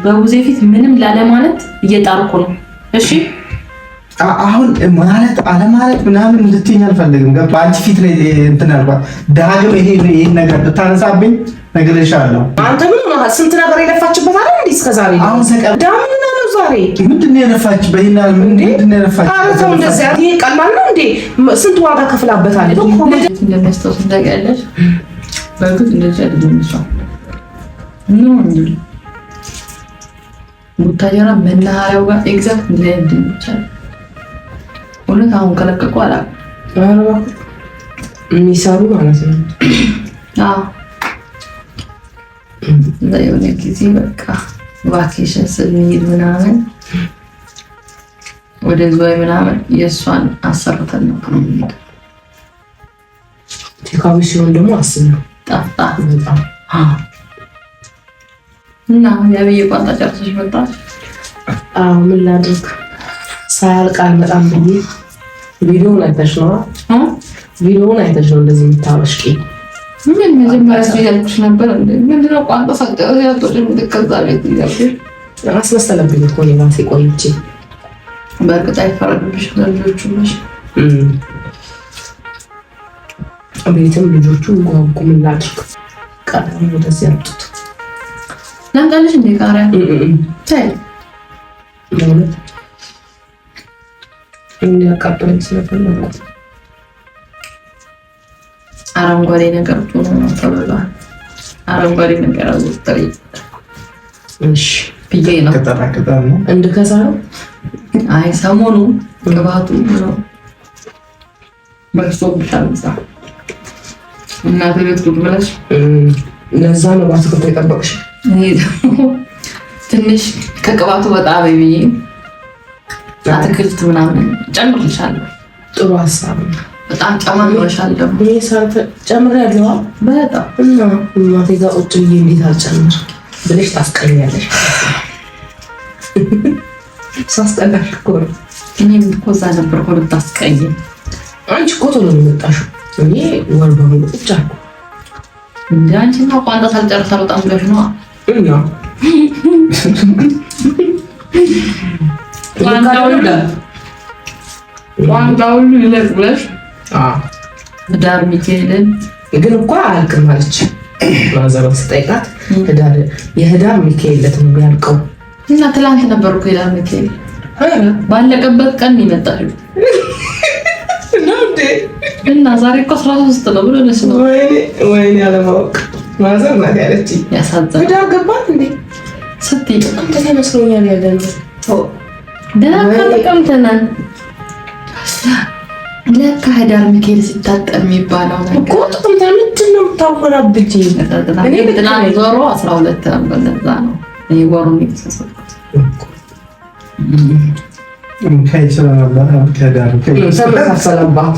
በሙዜ ፊት ምንም ላለ ማለት እየጣርኩ ነው። እሺ አሁን ማለት አለማለት ምናምን እንድትይኝ አልፈልግም። ገባ አንቺ ፊት ላይ እንትን አልኳት። ዳግም ይሄን ነገር ብታነሳብኝ ነግሬሻለሁ። አንተ ምን ነው ስንት ነገር የለፋችበት አይደል እንዴ እስከዛሬ? አሁን ሰቀም ዳምን ነው ዛሬ ምንድነው የለፋችበት? ይሄና ምንድነው የለፋችበት? አረተው እንደዚህ ይሄ ቀላል ነው እንዴ? ስንት ዋጋ ከፍላበታለች እኮ እንደሚያስታውስ እንዳያለሽ በእርግጥ እንደዚህ አይደለም እሷ ነው እንዴ ሙታጀራ መናኸሪያው ጋር ኤግዛክት እንደዚህ አይነት ድንች አለ። እውነት አሁን ከለቀቁ አላውቅም የሚሰሩ ማለት ነው። አዎ የሆነ ጊዜ በቃ ቫኬሽን ስንሄድ ምናምን ወደ ዝዋይ ምናምን የእሷን አሰርተን ነው የምንሄደው። ቴካዊ ሲሆን ደግሞ አስብ ነው ጣፍጣ በጣም እና ያብዬ ቋንጣ ጨርሰሽ መጣሽ? አዎ ምን ላድርግ ሳያልቅ አልመጣም ብዬ ቪዲዮውን አይተሽ ነው እንደዚህ የምታወሽቂ ምን መጀመሪያ ያልኩሽ ነበር እንዴ? ምንድነው ቋንቋ ሳይቀር ያልኩሽ እንደከዛ ቤት ይያልኩ አስመሰለብኝ እኮ ነው ራሴ ቆይቼ። በእርግጥ አይፈረድብሽም ለልጆቹ ነሽ። ቤትም ልጆቹ ጓጉ ምን ላድርግ ቃሪያ ወደዚህ አምጡት ለምጣልሽ እንዴ ቃሪያ ታይ ማለት እንዲያቃጥለኝ ስለፈለኩ አረንጓዴ ነገር ጥሩ ነው ተብሏል። አረንጓዴ ነገር አውጥተሪ እሺ ቢዬ ነው ከተራከታ ነው እንድከሳ ነው። አይ ሰሞኑ ቅባቱ ነው በርሶ ብቻ እናቴ ቤት ቁጭ ብለሽ ለዛ ነው ባስከተ የጠበቅሽ። ትንሽ ከቅባቱ ወጣ በይዬ አትክልት ምናምን ጨምርልሻለሁ። ጥሩ ሀሳብ ነው። በጣም ጨማምረሻል ደግሞ ይሄ ሳንተ ጨምሬያለሁ በጣም እና እናቴ ጋር ቁጭ ብዬ እንዴት አልጨምር ብለሽ ታስቀኛለሽ። ሳስቀናሽ እኮ ነው። እኔም እኮ እዛ ነበርኩ ልታስቀኝ። አንቺ እኮ ቶሎ ነው የመጣሽው። እኔ ወር በሙሉ ቁጭ አልኩ እንደ አንቺማ ቋንጣ ሳልጨርስ አልወጣም ብለሽ ነዋ። እና ቋንቋውን ይለቅ ብለሽ ህዳር ሚካኤልን ግን እኮ አያልቅም አለች ማዘሯን ስጠይቃት። የህዳር ሚካኤል ዕለት ነው የሚያልቀው እና ትላንት ነበር እኮ ህዳር ሚካኤል ባለቀበት ቀን ይመጣል እና ዛሬ እኮ 13 ነው ብሎ ለስ ነው። ወይኔ አለማወቅ ማዘር ናት ያለችኝ። ያሳዝናል። ህዳር ገባት እንዴ ስትይ አንተ መስሎኛል ያለነው ደህና ተቀምጠናል። ለካ ህዳር ሚካኤል ሲታጠር የሚባለው ነገር እኮ ጥቅምት ምንድን ነው የምታወራብኝ? እኔ ትናንት ዞሮ 12 ነበር። ለዛ ነው እኔ ወሩን የተሰሰኩት ሚካኤል ስለነበረ ከህዳር ተመሳሰለባት።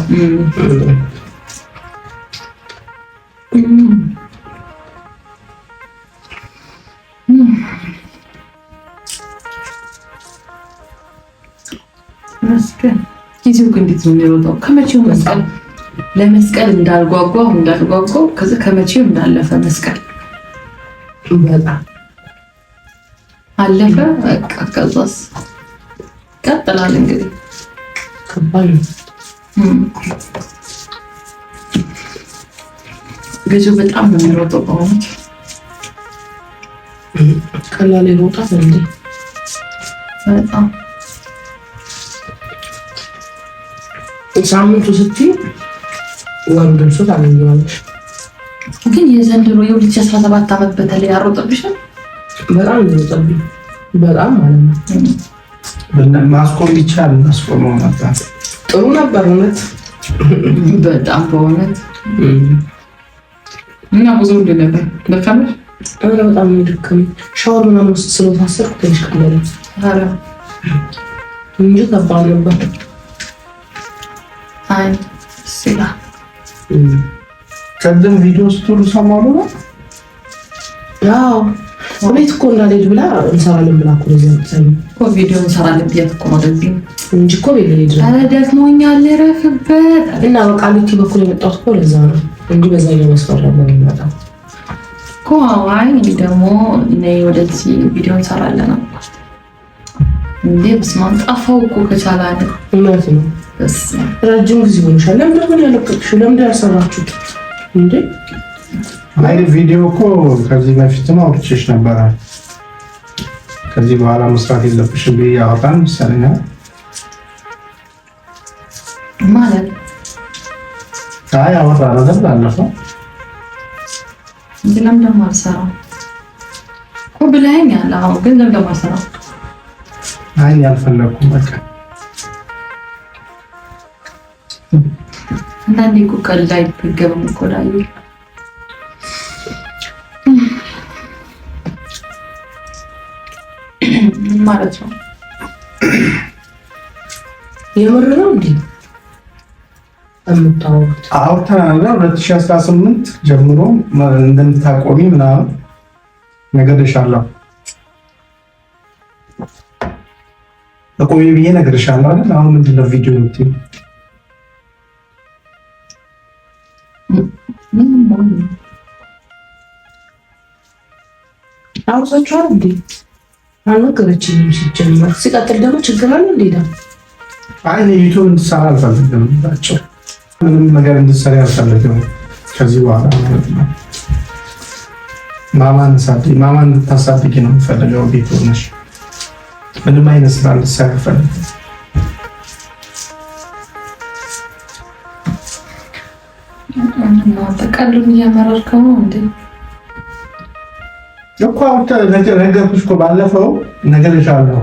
መስቀል ጊዜው እንዴት ነው የሚሮጠው? ከመቼው መስቀል ለመስቀል እንዳልጓጓው ከዚህ ከመቼው እንዳለፈ መስቀል በጣም አለፈ። በቃ ከዛስ ቀጥላል እንግዲህ ከባድ ነው። ጊዜው በጣም ነው የሚሮጠው። በእውነት ቀላል ይሮጣል እንዴ? በጣም ሳምንቱ ስትይ ወር ደርሶ ታገኘዋለሽ። ግን የዘንድሮ የ2017 ዓመት በተለይ ያሮጥብሻል። በጣም ይሮጥብኝ በጣም ማለት ነው። ማስቆም ይቻል ማስቆመው ነበር ጥሩ ነበር እውነት በጣም በእውነት እና ብዙ እንደነበር ለካመሽ በጣም የሚደክመኝ ሻወር ምናምን ስለታሰርኩ ትንሽ ቀለለ እንጂ ከባድ ነበር። አይ ሲላ ቀደም ቪዲዮ ስትሉ ሰማሉ ነው። ያው ቤት እኮ እንዳልሄድ ብላ እንሰራለን ብላ እኮ ነው ቪዲዮ እንሰራለን ብያት እኮ ነው እንደዚህ እንጂ እኮ ቤት ልሄድ ነው። ኧረ ደክሞኛል ልረፍበት እና በቃ ልክ በኩል የመጣሁት እኮ ለዛ ነው እንጂ በዛ መስፈራ ነው የሚመጣው። አይ ደግሞ ነይ ወደዚህ ቪዲዮ እንሰራለን አልኳት። እንዴ በስመ አብ ጠፋሁ እኮ ከቻላለ እውነት ነው። ረጅም ጊዜ ሆኖሻል። ለምን ያለቀቅሽው? ለምን ያልሰራችሁት እንዴ? አይ ቪዲዮ እኮ ከዚህ በፊትም አውርቼሽ ነበረ። ከዚህ በኋላ መስራት የለብሽም ብዬ ያወጣን መሰለኝ ማለት አይ አወራ ነገር ባለፈው ለምን ደግሞ አልሰራም እኮ ብለኸኛል። አሁን ግን ለምን ደግሞ አልሰራም? አይ ያልፈለኩም በቃ አንዳንዴ እኮ ቀልድ አይጠገብም እኮ ላይ ማለት ነው። የምር ነው እንዴ የምታወሩት? አውርተናል። 2018 ጀምሮ እንደምታቆሚ ምናምን ነገርሻለሁ። አቆሚ ብዬ ነገርሻለሁ አይደል? አሁን ምንድን ነው ቪዲዮ የምትይው? አውርታችኋል እንዴ? አልነገረችኝም ሲጀመር። ሲቀጥል ደግሞ ችግር አለ እንዴ? አይ ዩቲዩብ እንድትሰራ አልፈልግም። ባጭሩ ምንም ነገር እንድትሰሪ አልፈልግም ከዚህ በኋላ ማለት ነው። ማማን እንድታሳድጊ ነው የምፈልገው። ቤት ሆነሽ ምንም አይነት ስራ እንድትሰሪ አልፈልግም። ተቀልም እያመረርከው ነው እንዴ? እኮ ነገርኩሽ እኮ ባለፈው ነገርሻለሁ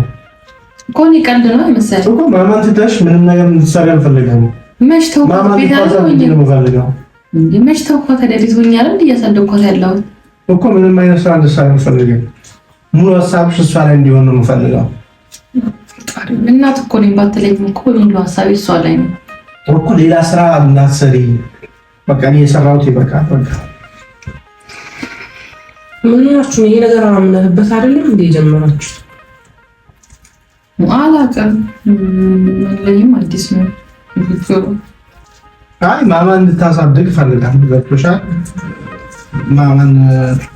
እኮ እኔ ቀልድ ነው የመሰለኝ እኮ። ማማን ትተሽ ምንም ነገር እንድትሰሪ አልፈልግም። መሽተው መሽተው እኮ ተደሪት ሆኛል እንዴ? እያሳደግኳት ያለሁት እኮ ምንም አይነት ስራ እንድትሰሪ አልፈልግም። ሙሉ ሀሳብሽ እሷ ላይ እንዲሆን ነው የምፈልገው። እናት እኮ ነኝ ባትለኝም እኮ ሙሉ ሀሳቤ እሷ ላይ ነው እኮ። ሌላ ስራ እንዳትሰሪ በቃ እኔ የሰራሁት ይበቃል። በቃ ምን ናችሁ? ይሄ ነገር አምነህበት አይደለም እንዴ የጀመራችሁት? አላውቅም። ለይም አዲስ ነው። አይ ማማን እንድታሳድግ እፈልጋለሁ። ገብቶሻል? ማማን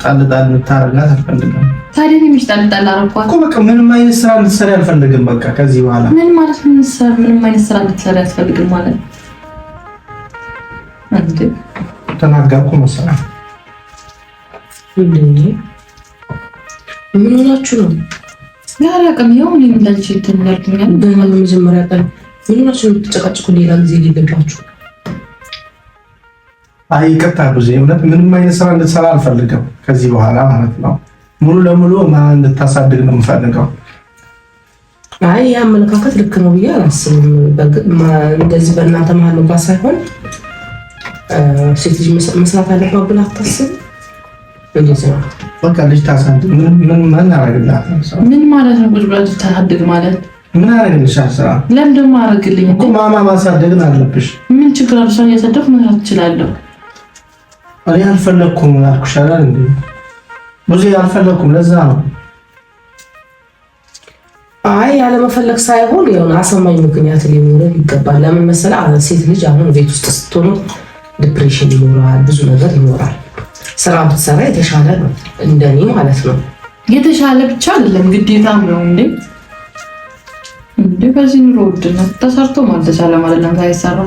ጣልጣል እንድታረጋት አልፈልግም። ታዲያ እኔ ጣልጣል አረኳት እኮ በቃ ምንም አይነት ስራ እንድትሰሪ አልፈልግም። በቃ ከዚህ በኋላ ምን ማለት ነው? ምንም አይነት ስራ እንድትሰሪ አልፈልግም ማለት እንዴ? ተናገርኩ መሰለኝ። ምን ሆናችሁ ነው? ያላቅም ይኸው እኔ እንዳልች ትንያልኩኛል። በመጀመሪያ ቀን ምን ሆናችሁ የምትጨቃጭቁ? ሌላ ጊዜ ሊገባችሁ። አይ ይቅርታ ብዙ እውነት ምንም አይነት ስራ እንድትሰራ አልፈልግም ከዚህ በኋላ ማለት ነው። ሙሉ ለሙሉ ማን እንድታሳድግ ነው የምፈልገው። አይ የአመለካከት ልክ ነው ብዬ አላስብም። እንደዚህ በእናንተ መሀል እንኳን ሳይሆን ሴት ልጅ መስራት አለባት ብላ አታስብ። በቃ ልጅ ታሳድግ ምን አደረግላት? ምን ማለት ነው? ቁጭ ብላ ታሳድግ ማለት ምን አደረግልሻል? ስራ ለምን ደግሞ አደረግልኝ እኮ ማማ ማሳደግን አለብሽ። ምን ችግር አለ? እሷን እያሳደግኩ መስራት እችላለሁ። እኔ አልፈለኩም አልኩሽ አይደል እንዴ? ብዙ አልፈለኩም፣ ለዛ ነው። አይ ያለመፈለግ ሳይሆን የሆነ አሳማኝ ምክንያት ሊኖር ይገባል። ለምን መሰለህ? ሴት ልጅ አሁን ቤት ውስጥ ስትሆኑ ዲፕሬሽን ይኖራል፣ ብዙ ነገር ይኖራል። ስራ ብትሰራ የተሻለ ነው፣ እንደኔ ማለት ነው። የተሻለ ብቻ አይደለም ግዴታም ነው እንዴ? በዚህ ኑሮ ውድነት ተሰርቶ ማልተቻለ ማለት ነው። ሳይሰራ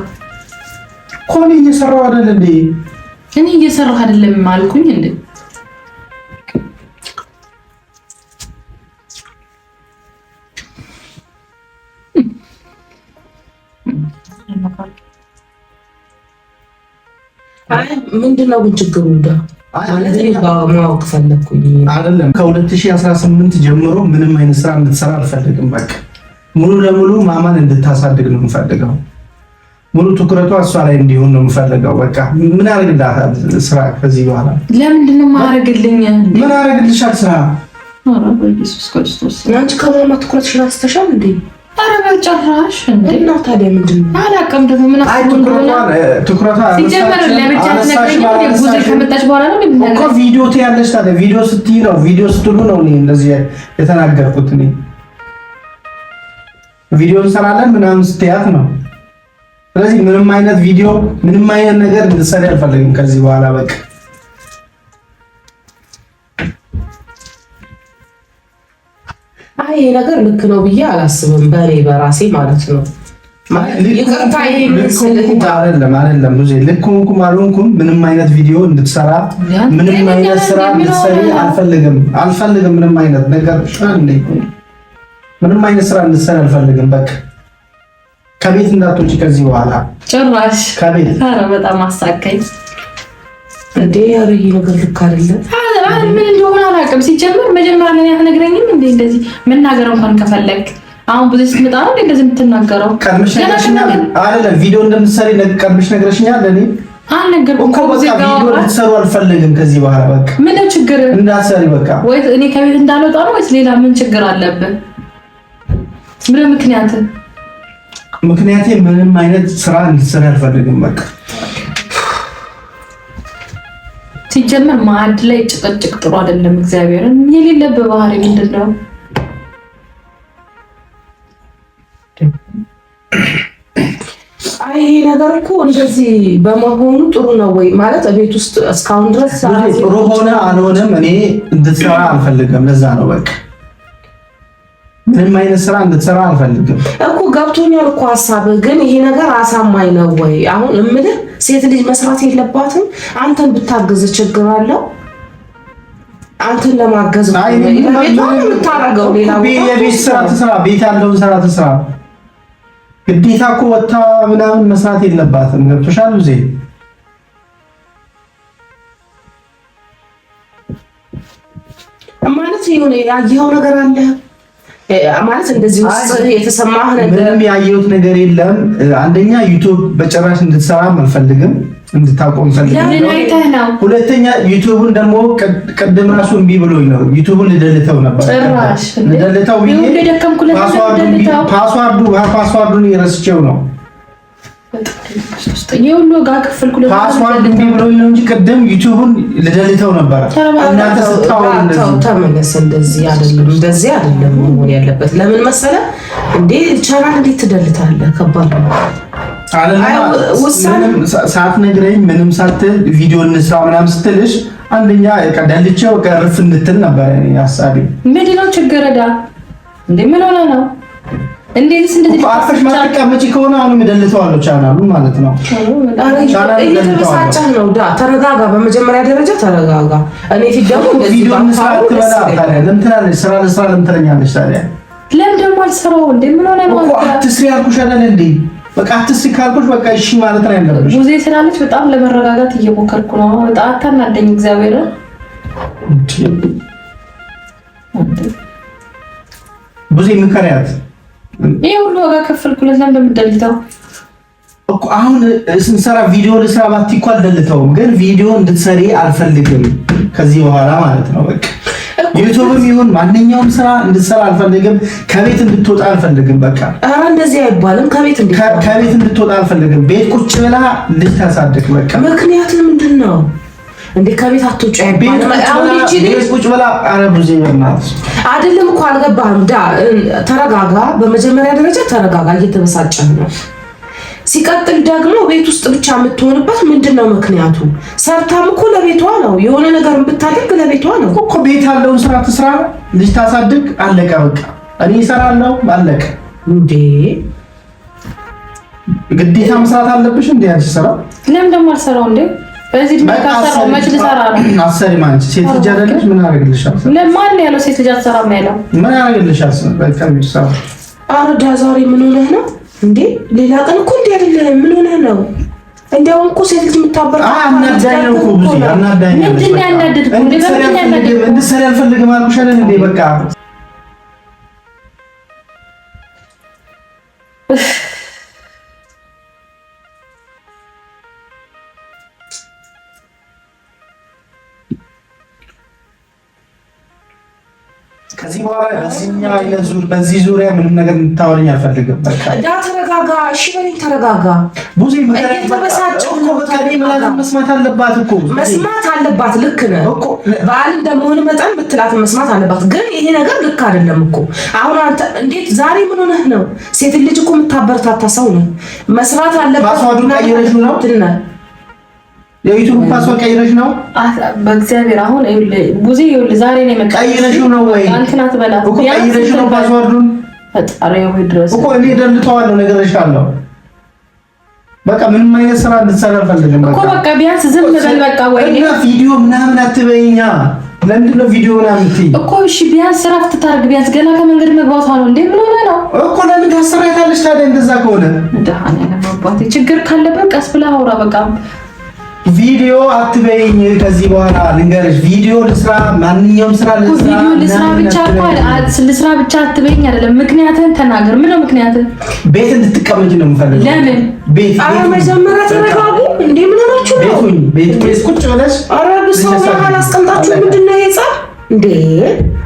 እኮ እኔ እየሰራሁ አይደል እንዴ? እኔ እየሰራሁ አይደለም አልኩኝ እንዴ? አይ ምንድነው ግን ችግሩ? ማወቅ ፈለኩኝ አይደለም። ከ2018 ጀምሮ ምንም አይነት ስራ እንድትሰራ አልፈልግም። በቃ ሙሉ ለሙሉ ማማን እንድታሳድግ ነው የምፈልገው። ሙሉ ትኩረቷ እሷ ላይ እንዲሆን ነው የምፈልገው። በቃ ምን አደርግልሃታል? ስራ ከዚህ በኋላ ለምንድን ነው የማደርግልኝ? ምን አደርግልሻል? ስራ ኧረ በኢየሱስ ክርስቶስ አንቺ ከማማ ትኩረትሽን አስተሻል እንዴ? ኧረ በጭራሽ እንዴ! እና ታዲያ ምንድን ነው? አላውቅም ደግሞ ምን ትኩረቷ ሲጀመር ለብቻ ተነግረኝ ጉዞ ከመጣች በኋላ ነው እኮ ቪዲዮ ትያለሽ። ታዲያ ቪዲዮ ስትይ ነው ቪዲዮ ስትሉ ነው እኔ እንደዚህ የተናገርኩት። እኔ ቪዲዮ እንሰራለን ምናምን ስትያት ነው። ስለዚህ ምንም አይነት ቪዲዮ ምንም አይነት ነገር እንድትሰሪ አልፈልግም ከዚህ በኋላ በቃ አይ ይሄ ነገር ልክ ነው ብዬ አላስብም፣ በእኔ በራሴ ማለት ነው። ይቅርታ አይደለም ብዙ ልክ ሆንኩም አልሆንኩም ምንም አይነት ቪዲዮ እንድትሰራ ምንም አይነት ስራ እንድትሰሪ አልፈልግም። ምንም አይነት ነገር ምንም አይነት ስራ እንድትሰሪ አልፈልግም። በቃ ከቤት እንዳትወጪ ከዚህ በኋላ ጭራሽ ከቤት። ኧረ በጣም አሳካኝ እንዴ! ኧረ ይሄ ነገር ልክ አይደለም። ምን እንደሆነ አላውቅም። ሲጀምር መጀመሪያ ላይ አትነግረኝም እንዴ? እንደዚህ መናገር እንኳን ከፈለግ አሁን ብዙ ስትመጣ ነው እንደዚህ የምትናገረው። ቀድመሽ ነግረሽኛል አይደል? ቪዲዮ እንደምትሰሪ ቀድመሽ ነግረሽኛል። እኔ አልነገርኩም እኮ በቃ ቪዲዮ እንድትሰሩ አልፈልግም ከዚህ በኋላ በቃ። ምን ችግር እንዳትሰሪ በቃ። ወይ እኔ ከቤት እንዳልወጣ ነው ወይስ ሌላ ምን ችግር አለብን? ምን ምክንያት? ምክንያቴ ምንም አይነት ስራ እንድትሰሪ አልፈልግም በቃ። ሲጀመር ማዕድ ላይ ጭቅጭቅ ጥሩ አይደለም። እግዚአብሔርን የሌለበት ባህሪ ምንድን ነው? አይ ነገር እኮ እንደዚህ በመሆኑ ጥሩ ነው ወይ ማለት ቤት ውስጥ እስካሁን ድረስ ጥሩ ሆነ አልሆነም እኔ እንድትሰራ አልፈልግም። ለዛ ነው በቃ ምንም አይነት ስራ እንድትሰራ አልፈልግም እኮ ገብቶኛል እኮ ሀሳብ። ግን ይሄ ነገር አሳማኝ ነው ወይ? አሁን እምልህ ሴት ልጅ መስራት የለባትም? አንተን ብታገዝ ችግር አለው? አንተን ለማገዝ ነው የምታረገው። ሌላ የቤት ስራ ትስራ፣ ቤት ያለውን ስራ ትስራ። ግዴታ እኮ ወጣ ምናምን መስራት የለባትም። ገብቶሻል? ዜ ማለት የሆነ ያየኸው ነገር አለ ማለት እንደዚህ ውስጥ የተሰማህ ነገር? ምንም ያየሁት ነገር የለም። አንደኛ ዩቲዩብ በጭራሽ እንድትሰራ አልፈልግም፣ እንድታቆም ፈልጋለሁ። ሁለተኛ ዩቲዩብን ደግሞ ቅድም ራሱ እምቢ ብሎኝ ነው ዩቲዩብን ልደልተው ነበር። ጭራሽ ልደልተው ብዬ ፓስዋርዱን የረስቼው ነው። የሁሉ ጋር ክፍልኩለት ፓስዋርድ እምቢ ብሎኝ ነው እንጂ ቅድም ዩቲዩብን ልደልተው ነበር። እናንተ ስታወሩ ተመለስ። እንደዚህ አይደለም መሆን ያለበት። ለምን መሰለህ እንዴ ቻናል እንዴት ትደልታለህ? ከባድ ነው። ሳትነግረኝ ምንም ሳትል ቪዲዮ እንስራ ምናምን ስትልሽ አንደኛ ደልቼው ቀርፍ እንድትል ነበር ሀሳቤ። ምንድን ነው ችግር እዳ እንዴ? ምን ሆነ ነው እንዴትስ እንደዚህ አፍሽ ማትቀመጪ ከሆነ አሁን ምደልተዋለሁ ቻናሉን ማለት ነው። እየተበሳጨህ ነው። ተረጋጋ። በመጀመሪያ ደረጃ ተረጋጋ። እኔ ፊት ደግሞ ቪዲዮ እንስራ ትበላ ታዲያ ለምን ትላለች? ስራ ለስራ ለምን ትለኛለች ታዲያ? ለምን ደግሞ አልሰራው እንዴ? ምን ሆነ ነው? አትስሪ አልኩሽ አይደል እንዴ? በቃ አትስሪ ካልኩሽ በቃ እሺ ማለት ነው ያለብሽ። ሙዜ ስላለች በጣም ለመረጋጋት እየሞከርኩ ነው። በጣም አታናደኝ እግዚአብሔር ሙዜ ምከሪያት። ይሄ ሁሉ ዋጋ ከፈልኩለት ለምን እንደምደልተው እኮ አሁን ስንሰራ ቪዲዮ ልስራ ባቲ እኮ አልደልተውም፣ ግን ቪዲዮ እንድትሰሪ አልፈልግም ከዚህ በኋላ ማለት ነው። በቃ ዩቲዩብም ይሁን ማንኛውም ስራ እንድትሰራ አልፈልግም። ከቤት እንድትወጣ አልፈልግም። በቃ ኧረ እንደዚህ አይባልም። ከቤት እንድትወጣ አልፈልግም። ቤት ቁጭ ብላ ልጅ ታሳድግ። በቃ ምክንያቱ ምንድን ነው እንዴ? ከቤት አትወጪ አይባልም። ቤት ቁጭ ብላ ኧረ ብዙ ይበናት አይደለም እኮ አልገባህም። ተረጋጋ። በመጀመሪያ ደረጃ ተረጋጋ። እየተበሳጨህ ነው። ሲቀጥል ደግሞ ቤት ውስጥ ብቻ የምትሆንበት ምንድን ነው ምክንያቱ? ሰርታም እኮ ለቤቷ ነው። የሆነ ነገር ብታደርግ ለቤቷ ነው እኮ። ቤት ያለውን ስራ ትስራ፣ ልጅ ታሳድግ። አለቀ በቃ። እኔ እሰራለሁ አለቀ። እንዴ ግዴታ መስራት አለብሽ እንዴ? አንቺ ስራ ለምን ደግሞ አልሰራው እንዴ? በዚህ ድምካሰራው መች ልሰራ ነው? አሰሪ ማንቺ ሴት ልጅ አይደለሽ? ምን አደረግልሻል? ለማን ነው ያለው ሴት ልጅ አትሰራም ያለው? ምን አደረግልሻል? በቃ ቢሰራ አረዳ ዛሬ ምን ሆነህ ነው እንዴ? ሌላ ቀን እኮ እንዴ አይደለም። ምን ሆነህ ነው? እንደው እኮ ሴት ልጅ የምታበራ አናዳኝ ነው እኮ ብዙ አናዳኝ ነው። ምንድን ነው ያናደድኩ? እንድትሰሪ አልፈልግም አልኩሽ አይደል እንዴ? በቃ ከዚህ በኋላ በዚህ ዙሪያ ምንም ነገር እንድታወሪኝ አልፈልግም። በቃ ተረጋጋ። እሺ በለኝ ተረጋጋ። ብዙ እየተበሳጨሁ ነው። በቃ መስማት አለባት እኮ መስማት አለባት። ልክ ነህ እኮ በዓል እንደመሆን መጠን ብትላት መስማት አለባት። ግን ይሄ ነገር ልክ አይደለም እኮ። አሁን አንተ እንዴት ዛሬ ምን ሆነህ ነው? ሴት ልጅ እኮ የምታበረታታ ሰው ነው። መስራት አለባት። ፓስዋርዱን ቀይረሽው ነው? የዩቲዩብ ፓስወርድ ቀይረሽ ነው? በእግዚአብሔር አሁን ቡዜ ዛሬ ነው የመጣው። ቀይረሽው ነው ወይ? አንተና ትበላት እኮ ቀይረሽው ነው ፓስወርዱን? ፈጣሪ ወይ ድረስ እኮ እኔ ደልተዋለሁ ነገርሻለሁ። በቃ ምንም አይነት ስራ እንድትሰራ አልፈልግም። እኮ በቃ ቢያንስ ዝም በል በቃ። ወይ እና ቪዲዮ ምናምን አትበይኛ። ለምንድን ነው ቪዲዮ ምናምን ትይ? እኮ እሺ ቢያንስ ስራ ፍትታርግ። ቢያንስ ገና ከመንገድ መግባቷ ነው እንዴ? ምን ሆነ ነው እኮ ለምን ታሰራታለሽ ታዲያ? እንደዛ ከሆነ ደሃና ለማባቴ ችግር ካለበት ቀስ ብላ አውራ በቃ። ቪዲዮ አትበይኝ። ከዚህ በኋላ ልንገርሽ፣ ቪዲዮ ልስራ፣ ማንኛውም ስራ ልስራ። ቪዲዮ ልስራ ብቻ ልስራ ብቻ አትበይኝ አይደለም። ምክንያትህን ተናገር። ምን ነው ምክንያትህ? ቤት እንድትቀመጪ ነው የምፈልገው። ለምን ቤት? አረ መጀመሪያ ተረጋጉ። እንዴ ምን ሆናችሁ ነው? ቤት ቁጭ ብለሽ አረ ብሰው አላስቀምጣችሁ። ምንድነው የጻፍ እንዴ?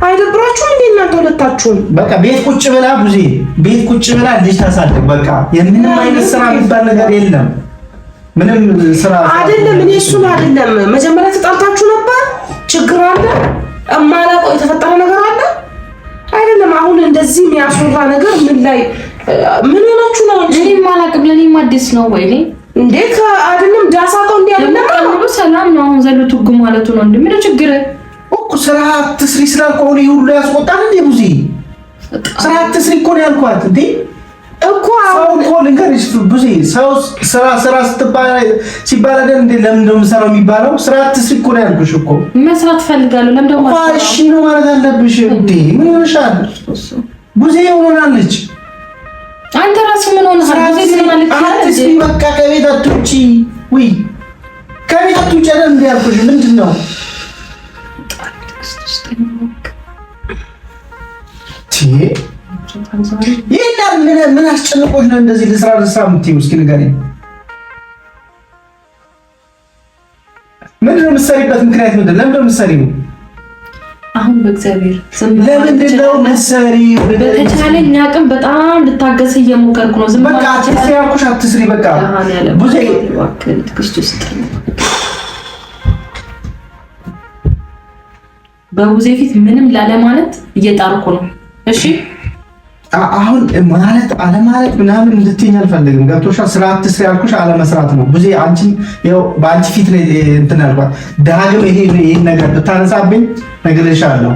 አይደብራችሁም እንዴ እናንተ ሁለታችሁም? በቃ ቤት ቁጭ ብላ ቡዜ፣ ቤት ቁጭ ብላ ልጅ ታሳድግ። በቃ የምንም አይነት ስራ የሚባል ነገር የለም። ምንም ስራ አይደለም። እኔ እሱን አይደለም። መጀመሪያ ተጣልታችሁ ነበር? ችግር አለ? እማላውቀው የተፈጠረ ነገር አለ? አይደለም። አሁን እንደዚህ የሚያስወራ ነገር ምን ላይ ምን ሆናችሁ ነው? እኔ ማላውቅም። ለኔም አዲስ ነው ወይ እንዴ? አይደለም ዳሳቀው እንዴ? አይደለም ነው ሰላም ነው። አሁን ዘሎ ትጉ ማለቱ ነው እንዴ? ምን ችግር እኮ ስራ አትስሪ ስላልኩ ነው ሁሉ ያስቆጣል እንዴ? ቡዜ ስራ አትስሪ እኮ ነው ያልኳት እንዴ? እኮ ሰው እኮ ልንገርሽ ቡዜ፣ ሰው ስራ ሲባል አይደል እንዴ? ለምን እንደምሰራው የሚባለው? ስራ አትስሪ እኮ ነው ያልኩሽ እኮ። መስራት ፈልጋለሁ። ለምን ደግሞ እሺ ነው ማለት አለብሽ እንዴ? ምን ሆነሻል ቡዜ? ሆናለች። አንተ ራስህ ምን ሆነሃል? ቡዜ ምን ሆናለች? አትስሪ በቃ። ከቤት አትውጪ። ወይ ከቤት አትውጪ አይደል እንዴ ያልኩሽ? ምንድን ነው ይሄን ምን አስጨንቆሽ ነው እንደዚህ ልስራ የምትይው? እስኪ ንገሪኝ። ምንድን ነው የምትሰሪበት ምክንያት ምንድን ነው? ለምንድን ነው የምትሰሪው? አሁን በእግዚአብሔር ለምንድን ነው የምትሰሪው? በተቻለኝ አቅም በጣም ልታገስ እየሞከርኩ ነው። ዝም በቃ አትስሪ ያልኩሽ አትስሪ። በቃ ቡዜ በቡዜ ፊት ምንም ላለማለት እየጣርኩ ነው። እሺ አሁን ማለት አለማለት ምናምን እንድትይኝ አልፈልግም። ገብቶሻል? ስራ አትስሪ ያልኩሽ አለመስራት ነው ቡዜ። አንቺ ያው በአንቺ ፊት ላይ እንትን ያልኳት ዳግም ይሄን ነገር ብታነሳብኝ ነግሬሻለሁ።